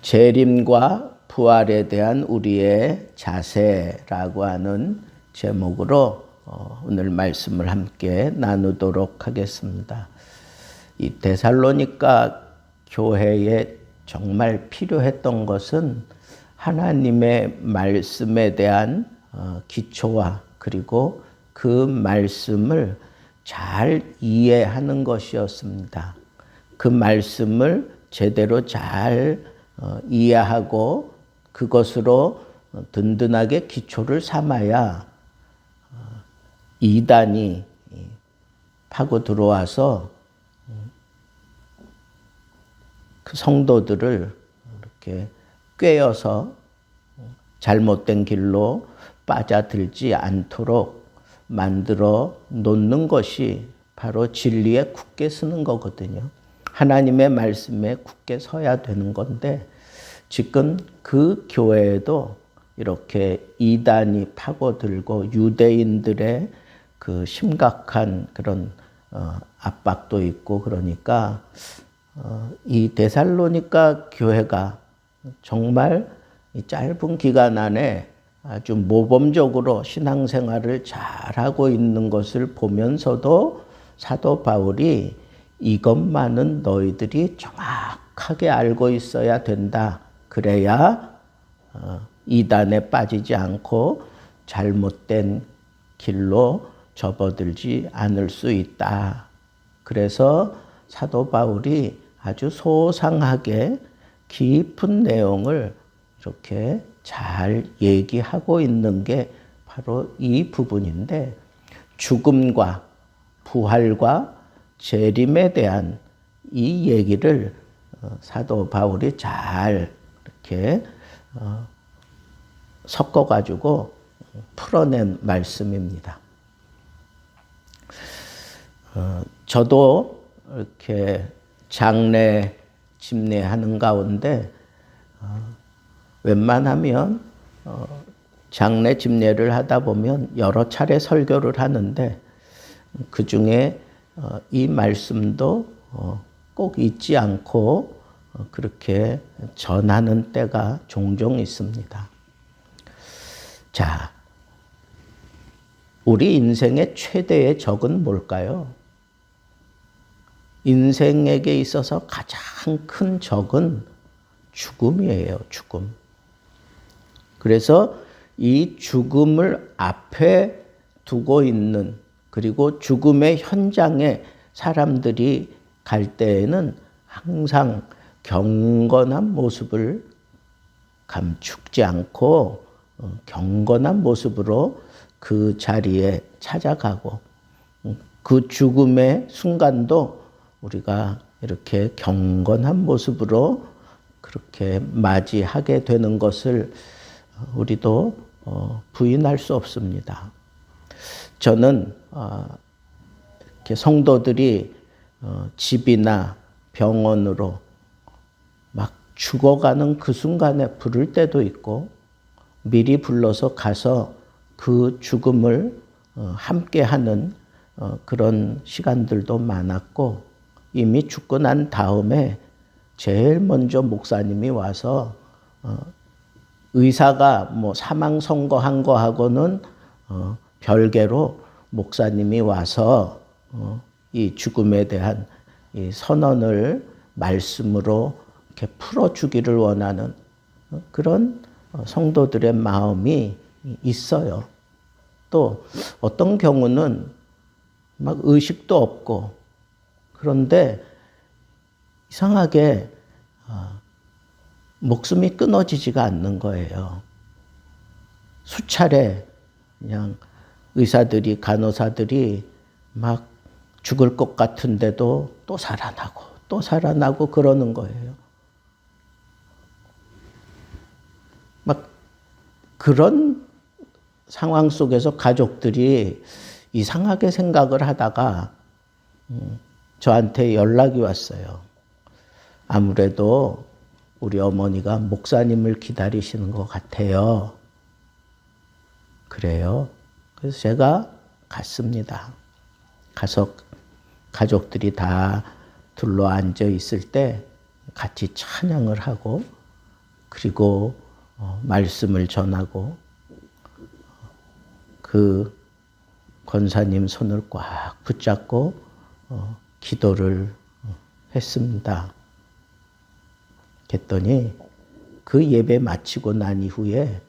재림과 부활에 대한 우리의 자세라고 하는 제목으로 오늘 말씀을 함께 나누도록 하겠습니다. 이 데살로니가 교회에 정말 필요했던 것은 하나님의 말씀에 대한 기초와 그리고 그 말씀을 잘 이해하는 것이었습니다. 그 말씀을 제대로 잘 이해하고 그것으로 든든하게 기초를 삼아야 이단이 파고 들어와서 그 성도들을 이렇게 꿰어서 잘못된 길로 빠져들지 않도록 만들어 놓는 것이 바로 진리에 굳게 서는 거거든요. 하나님의 말씀에 굳게 서야 되는 건데 지금 그 교회에도 이렇게 이단이 파고들고 유대인들의 그 심각한 그런 압박도 있고 그러니까 이 데살로니가 교회가 정말 이 짧은 기간 안에 아주 모범적으로 신앙생활을 잘하고 있는 것을 보면서도 사도 바울이 이것만은 너희들이 정확하게 알고 있어야 된다. 그래야 이단에 빠지지 않고 잘못된 길로 접어들지 않을 수 있다. 그래서 사도 바울이 아주 소상하게 깊은 내용을 이렇게 잘 얘기하고 있는 게 바로 이 부분인데 죽음과 부활과 재림에 대한 이 얘기를 사도 바울이 잘 이렇게 섞어가지고 풀어낸 말씀입니다. 저도 이렇게 장례 집례하는 가운데 웬만하면 장례 집례를 하다 보면 여러 차례 설교를 하는데 그 중에 이 말씀도 꼭 잊지 않고 그렇게 전하는 때가 종종 있습니다. 자, 우리 인생의 최대의 적은 뭘까요? 인생에게 있어서 가장 큰 적은 죽음이에요, 죽음. 그래서 이 죽음을 앞에 두고 있는 그리고 죽음의 현장에 사람들이 갈 때에는 항상 경건한 모습을 감추지 않고 경건한 모습으로 그 자리에 찾아가고 그 죽음의 순간도 우리가 이렇게 경건한 모습으로 그렇게 맞이하게 되는 것을 우리도 부인할 수 없습니다. 저는 이렇게 성도들이 집이나 병원으로 막 죽어가는 그 순간에 부를 때도 있고 미리 불러서 가서 그 죽음을 함께하는 그런 시간들도 많았고 이미 죽고 난 다음에 제일 먼저 목사님이 와서 의사가 뭐 사망 선고한 거하고는 별개로 목사님이 와서 이 죽음에 대한 이 선언을 말씀으로 이렇게 풀어주기를 원하는 그런 성도들의 마음이 있어요. 또 어떤 경우는 막 의식도 없고 그런데 이상하게 목숨이 끊어지지가 않는 거예요. 수차례 그냥 의사들이 간호사들이 막 죽을 것 같은데도 또 살아나고 그러는 거예요. 막 그런 상황 속에서 가족들이 이상하게 생각을 하다가 저한테 연락이 왔어요. 아무래도 우리 어머니가 목사님을 기다리시는 것 같아요. 그래요. 그래서 제가 갔습니다. 가서 가족들이 다 둘러앉아 있을 때 같이 찬양을 하고 그리고 말씀을 전하고 그 권사님 손을 꽉 붙잡고 기도를 했습니다. 그랬더니 그 예배 마치고 난 이후에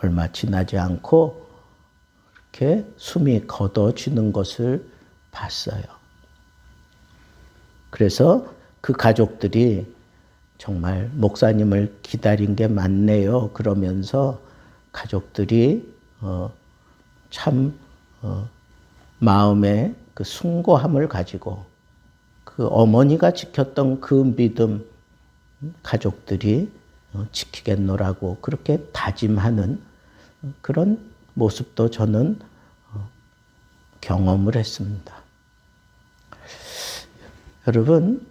얼마 지나지 않고 이렇게 숨이 걷어지는 것을 봤어요. 그래서 그 가족들이 정말 목사님을 기다린 게 맞네요. 그러면서 가족들이 참 마음에 그 숭고함을 가지고 그 어머니가 지켰던 그 믿음 가족들이 지키겠노라고 그렇게 다짐하는 그런 모습도 저는 경험을 했습니다. 여러분,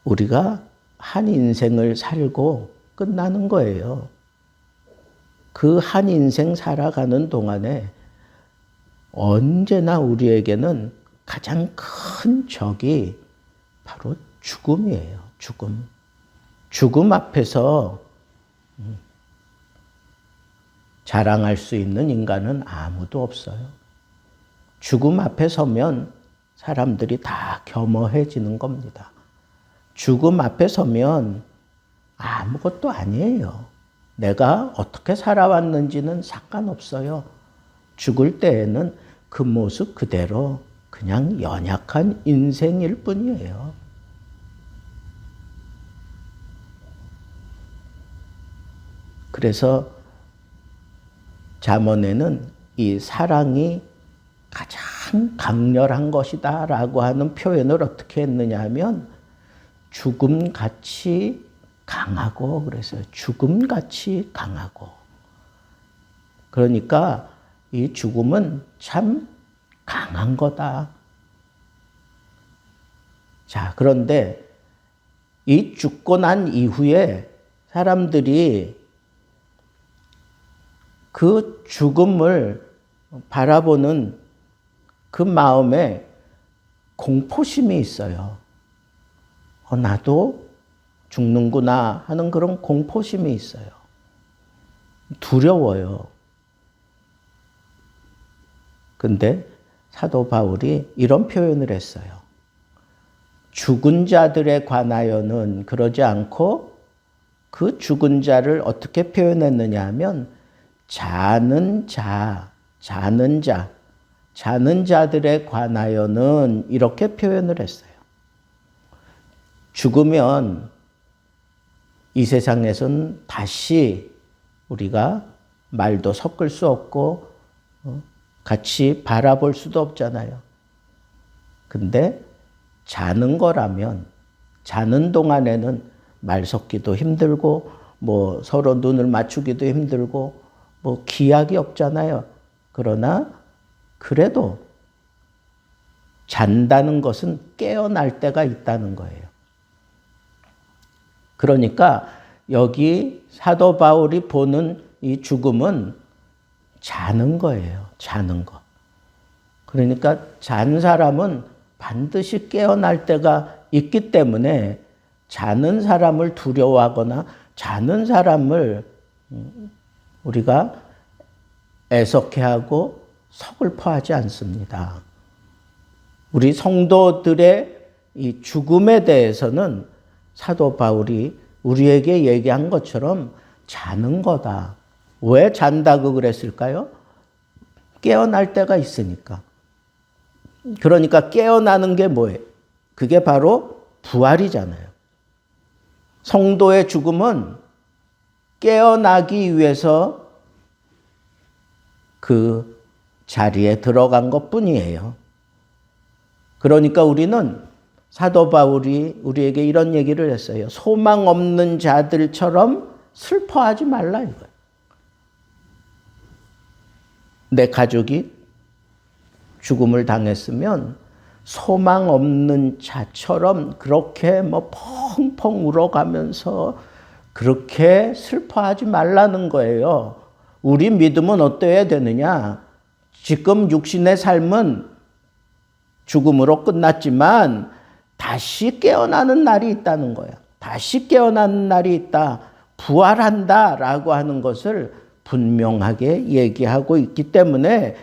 우리가 한 인생을 살고 끝나는 거예요. 그 한 인생 살아가는 동안에 언제나 우리에게는 가장 큰 적이 바로 죽음이에요. 죽음. 죽음 앞에서 자랑할 수 있는 인간은 아무도 없어요. 죽음 앞에 서면 사람들이 다 겸허해지는 겁니다. 죽음 앞에 서면 아무것도 아니에요. 내가 어떻게 살아왔는지는 상관없어요. 죽을 때에는 그 모습 그대로 그냥 연약한 인생일 뿐이에요. 그래서 잠언에는 이 사랑이 가장 강렬한 것이다 라고 하는 표현을 어떻게 했느냐 하면 죽음같이 강하고 그래서 죽음같이 강하고 그러니까 이 죽음은 참 강한 거다. 자, 그런데 이 죽고 난 이후에 사람들이 그 죽음을 바라보는 그 마음에 공포심이 있어요. 나도 죽는구나 하는 그런 공포심이 있어요. 두려워요. 근데 사도 바울이 이런 표현을 했어요. 죽은 자들에 관하여는 그러지 않고 그 죽은 자를 어떻게 표현했느냐 하면 자는 자들에 관하여는 이렇게 표현을 했어요. 죽으면 이 세상에서는 다시 우리가 말도 섞을 수 없고 같이 바라볼 수도 없잖아요. 근데 자는 거라면 자는 동안에는 말 섞기도 힘들고 뭐 서로 눈을 맞추기도 힘들고 뭐 기약이 없잖아요. 그러나 그래도 잔다는 것은 깨어날 때가 있다는 거예요. 그러니까 여기 사도 바울이 보는 이 죽음은 자는 거예요. 자는 거. 그러니까 잔 사람은 반드시 깨어날 때가 있기 때문에 자는 사람을 두려워하거나 자는 사람을 우리가 애석해하고 서글퍼하지 않습니다. 우리 성도들의 이 죽음에 대해서는 사도 바울이 우리에게 얘기한 것처럼 자는 거다. 왜 잔다고 그랬을까요? 깨어날 때가 있으니까. 그러니까 깨어나는 게 뭐예요? 그게 바로 부활이잖아요. 성도의 죽음은 깨어나기 위해서 그 자리에 들어간 것뿐이에요. 그러니까 우리는 사도 바울이 우리에게 이런 얘기를 했어요. 소망 없는 자들처럼 슬퍼하지 말라 이거예요. 내 가족이 죽음을 당했으면 소망 없는 자처럼 그렇게 뭐 펑펑 울어가면서 그렇게 슬퍼하지 말라는 거예요. 우리 믿음은 어때야 되느냐? 지금 육신의 삶은 죽음으로 끝났지만 다시 깨어나는 날이 있다는 거야. 다시 깨어나는 날이 있다, 부활한다라고 하는 것을 분명하게 얘기하고 있기 때문에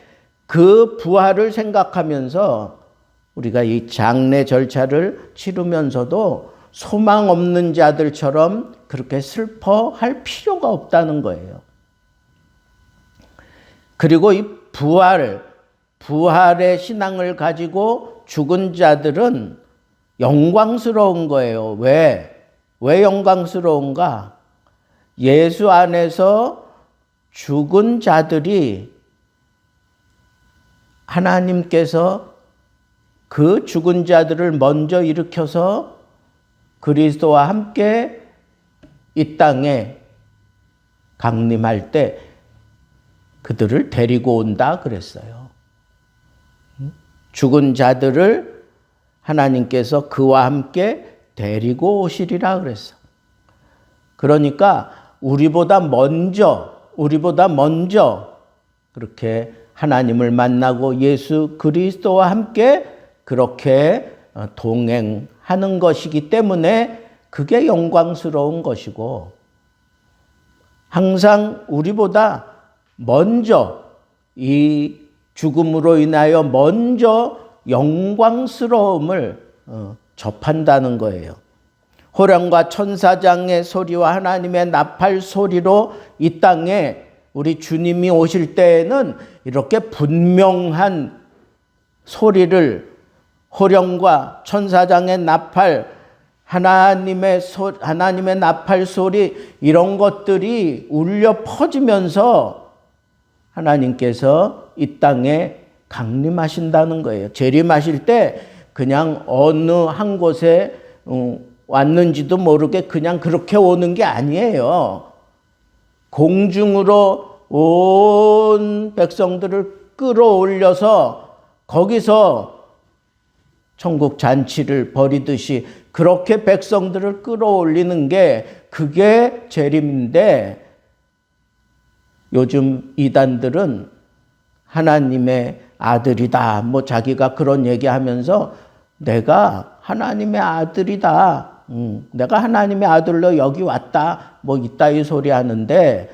그 부활을 생각하면서 우리가 이 장례 절차를 치르면서도 소망 없는 자들처럼 그렇게 슬퍼할 필요가 없다는 거예요. 그리고 이 부활의 신앙을 가지고 죽은 자들은 영광스러운 거예요. 왜 영광스러운가? 예수 안에서 죽은 자들이 하나님께서 그 죽은 자들을 먼저 일으켜서 그리스도와 함께 이 땅에 강림할 때 그들을 데리고 온다 그랬어요. 죽은 자들을 하나님께서 그와 함께 데리고 오시리라 그랬어. 그러니까 우리보다 먼저 그렇게 하나님을 만나고 예수 그리스도와 함께 그렇게 동행하는 것이기 때문에 그게 영광스러운 것이고, 항상 우리보다 먼저 이 죽음으로 인하여 먼저 영광스러움을 접한다는 거예요. 호령과 천사장의 소리와 하나님의 나팔 소리로 이 땅에 우리 주님이 오실 때에는 이렇게 분명한 소리를, 호령과 천사장의 나팔, 하나님의 나팔 소리, 이런 것들이 울려 퍼지면서 하나님께서 이 땅에 강림하신다는 거예요. 재림하실 때 그냥 어느 한 곳에 왔는지도 모르게 그냥 그렇게 오는 게 아니에요. 공중으로 온 백성들을 끌어올려서 거기서 천국 잔치를 벌이듯이 그렇게 백성들을 끌어올리는 게 그게 재림인데, 요즘 이단들은 하나님의 아들이다, 뭐 자기가 그런 얘기하면서 내가 하나님의 아들이다, 내가 하나님의 아들로 여기 왔다, 뭐 이따위 소리 하는데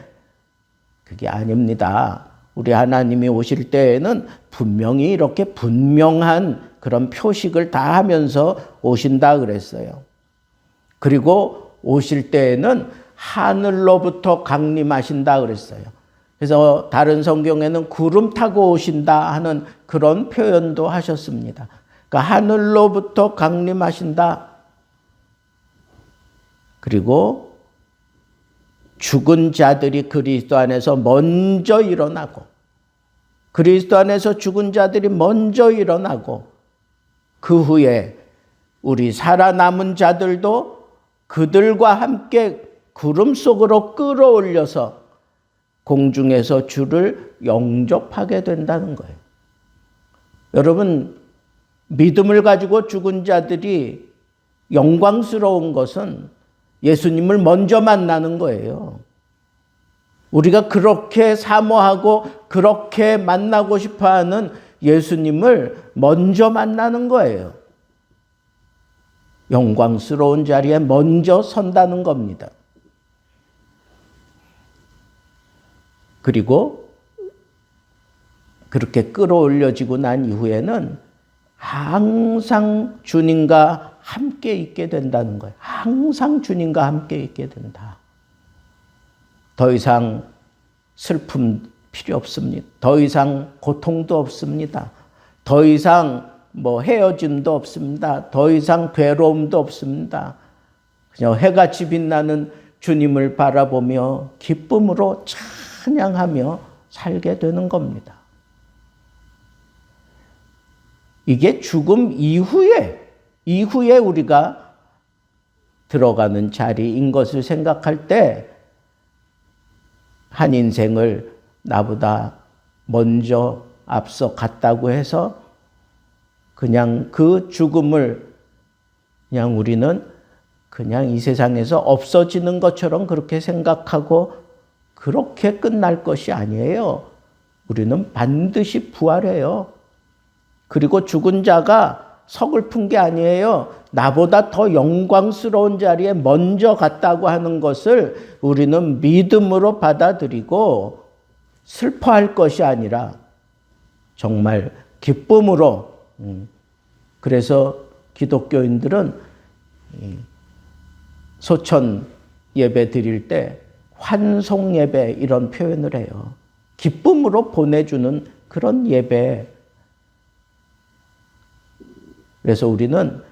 그게 아닙니다. 우리 하나님이 오실 때에는 분명히 이렇게 분명한 그런 표식을 다 하면서 오신다 그랬어요. 그리고 오실 때에는 하늘로부터 강림하신다 그랬어요. 그래서 다른 성경에는 구름 타고 오신다 하는 그런 표현도 하셨습니다. 그러니까 하늘로부터 강림하신다. 그리고 죽은 자들이 그리스도 안에서 먼저 일어나고, 그리스도 안에서 죽은 자들이 먼저 일어나고, 그 후에 우리 살아남은 자들도 그들과 함께 구름 속으로 끌어올려서 공중에서 주를 영접하게 된다는 거예요. 여러분, 믿음을 가지고 죽은 자들이 영광스러운 것은 예수님을 먼저 만나는 거예요. 우리가 그렇게 사모하고 그렇게 만나고 싶어하는 예수님을 먼저 만나는 거예요. 영광스러운 자리에 먼저 선다는 겁니다. 그리고 그렇게 끌어올려지고 난 이후에는 항상 주님과 함께 있게 된다는 거예요. 항상 주님과 함께 있게 된다. 더 이상 슬픔 필요 없습니다. 더 이상 고통도 없습니다. 더 이상 헤어짐도 없습니다. 더 이상 괴로움도 없습니다. 그냥 해같이 빛나는 주님을 바라보며 기쁨으로 찬양하며 살게 되는 겁니다. 이게 죽음 이후에 우리가 들어가는 자리인 것을 생각할 때, 한 인생을 나보다 먼저 앞서 갔다고 해서 그냥 그 죽음을 그냥 우리는 그냥 이 세상에서 없어지는 것처럼 그렇게 생각하고 그렇게 끝날 것이 아니에요. 우리는 반드시 부활해요. 그리고 죽은 자가 서글픈 게 아니에요. 나보다 더 영광스러운 자리에 먼저 갔다고 하는 것을 우리는 믿음으로 받아들이고 슬퍼할 것이 아니라 정말 기쁨으로. 그래서 기독교인들은 소천 예배 드릴 때 환송 예배 이런 표현을 해요. 기쁨으로 보내주는 그런 예배. 그래서 우리는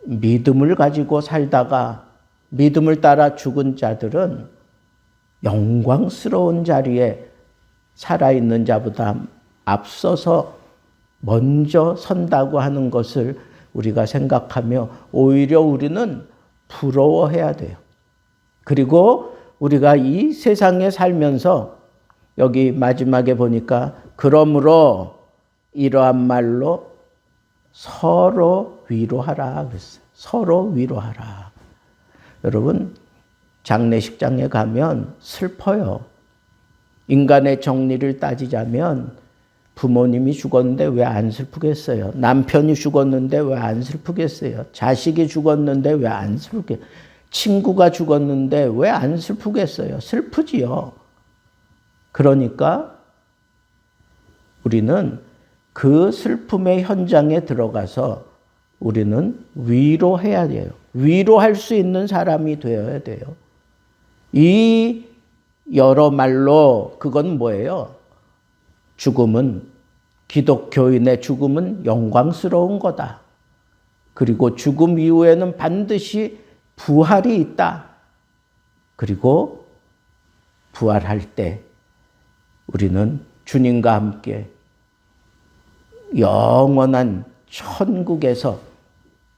믿음을 가지고 살다가 믿음을 따라 죽은 자들은 영광스러운 자리에 살아있는 자보다 앞서서 먼저 선다고 하는 것을 우리가 생각하며 오히려 우리는 부러워해야 돼요. 그리고 우리가 이 세상에 살면서 여기 마지막에 보니까 그러므로 이러한 말로 서로 위로하라 그랬어요. 서로 위로하라. 여러분, 장례식장에 가면 슬퍼요. 인간의 정리를 따지자면 부모님이 죽었는데 왜 안 슬프겠어요? 남편이 죽었는데 왜 안 슬프겠어요? 자식이 죽었는데 왜 안 슬프겠어요? 친구가 죽었는데 왜 안 슬프겠어요? 슬프지요. 그러니까 우리는 그 슬픔의 현장에 들어가서 우리는 위로해야 돼요. 위로할 수 있는 사람이 되어야 돼요. 이 여러 말로 그건 뭐예요? 죽음은, 기독교인의 죽음은 영광스러운 거다. 그리고 죽음 이후에는 반드시 부활이 있다. 그리고 부활할 때 우리는 주님과 함께 영원한 천국에서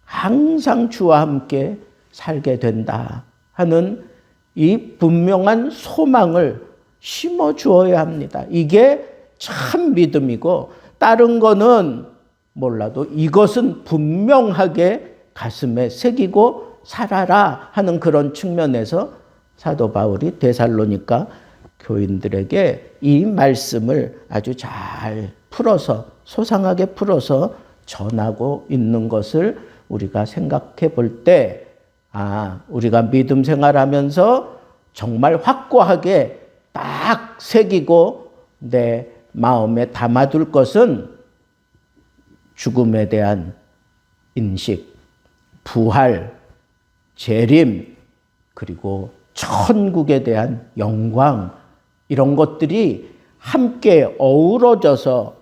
항상 주와 함께 살게 된다 하는 이 분명한 소망을 심어 주어야 합니다. 이게 참 믿음이고 다른 거는 몰라도 이것은 분명하게 가슴에 새기고 살아라 하는 그런 측면에서 사도 바울이 데살로니가 교인들에게 이 말씀을 아주 잘 풀어서 소상하게 풀어서 전하고 있는 것을 우리가 생각해 볼 때, 우리가 믿음 생활하면서 정말 확고하게 딱 새기고 내 마음에 담아둘 것은 죽음에 대한 인식, 부활, 재림, 그리고 천국에 대한 영광, 이런 것들이 함께 어우러져서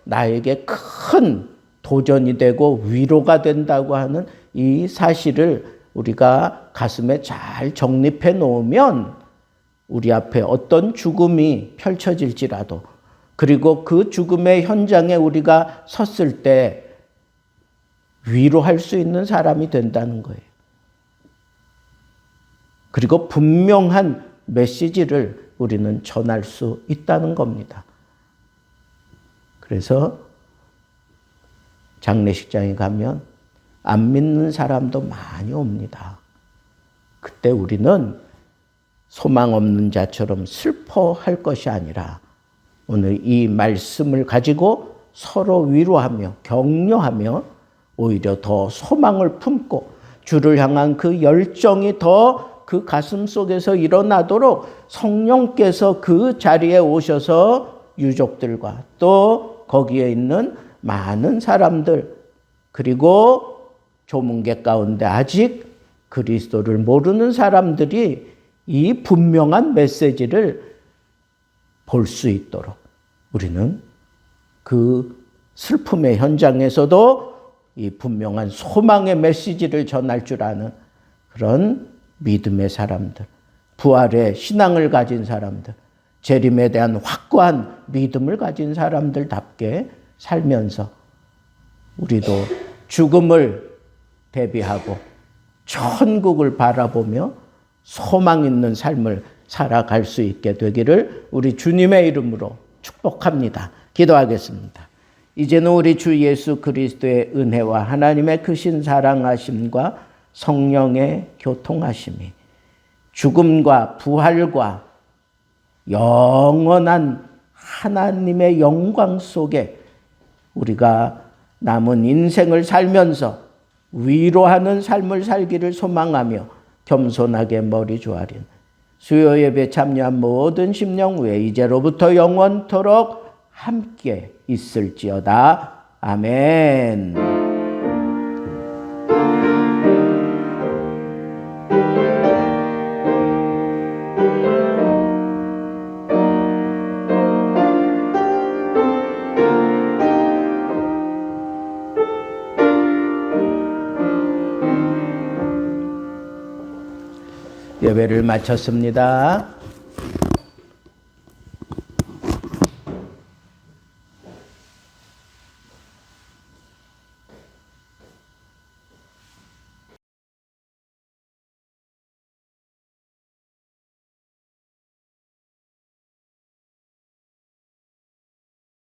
나에게 큰 도전이 되고 위로가 된다고 하는 이 사실을 우리가 가슴에 잘 정립해 놓으면 우리 앞에 어떤 죽음이 펼쳐질지라도, 그리고 그 죽음의 현장에 우리가 섰을 때 위로할 수 있는 사람이 된다는 거예요. 그리고 분명한 메시지를 우리는 전할 수 있다는 겁니다. 그래서 장례식장에 가면 안 믿는 사람도 많이 옵니다. 그때 우리는 소망 없는 자처럼 슬퍼할 것이 아니라 오늘 이 말씀을 가지고 서로 위로하며 격려하며 오히려 더 소망을 품고 주를 향한 그 열정이 더 그 가슴 속에서 일어나도록 성령께서 그 자리에 오셔서 유족들과 또 거기에 있는 많은 사람들, 그리고 조문객 가운데 아직 그리스도를 모르는 사람들이 이 분명한 메시지를 볼 수 있도록 우리는 그 슬픔의 현장에서도 이 분명한 소망의 메시지를 전할 줄 아는 그런 믿음의 사람들, 부활의 신앙을 가진 사람들, 재림에 대한 확고한 믿음을 가진 사람들답게 살면서 우리도 죽음을 대비하고 천국을 바라보며 소망 있는 삶을 살아갈 수 있게 되기를 우리 주님의 이름으로 축복합니다. 기도하겠습니다. 이제는 우리 주 예수 그리스도의 은혜와 하나님의 크신 사랑하심과 성령의 교통하심이 죽음과 부활과 영원한 하나님의 영광 속에 우리가 남은 인생을 살면서 위로하는 삶을 살기를 소망하며 겸손하게 머리 조아린 수요 예배 참여한 모든 심령 외 이제로부터 영원토록 함께 있을지어다. 아멘. 예배를 마쳤습니다.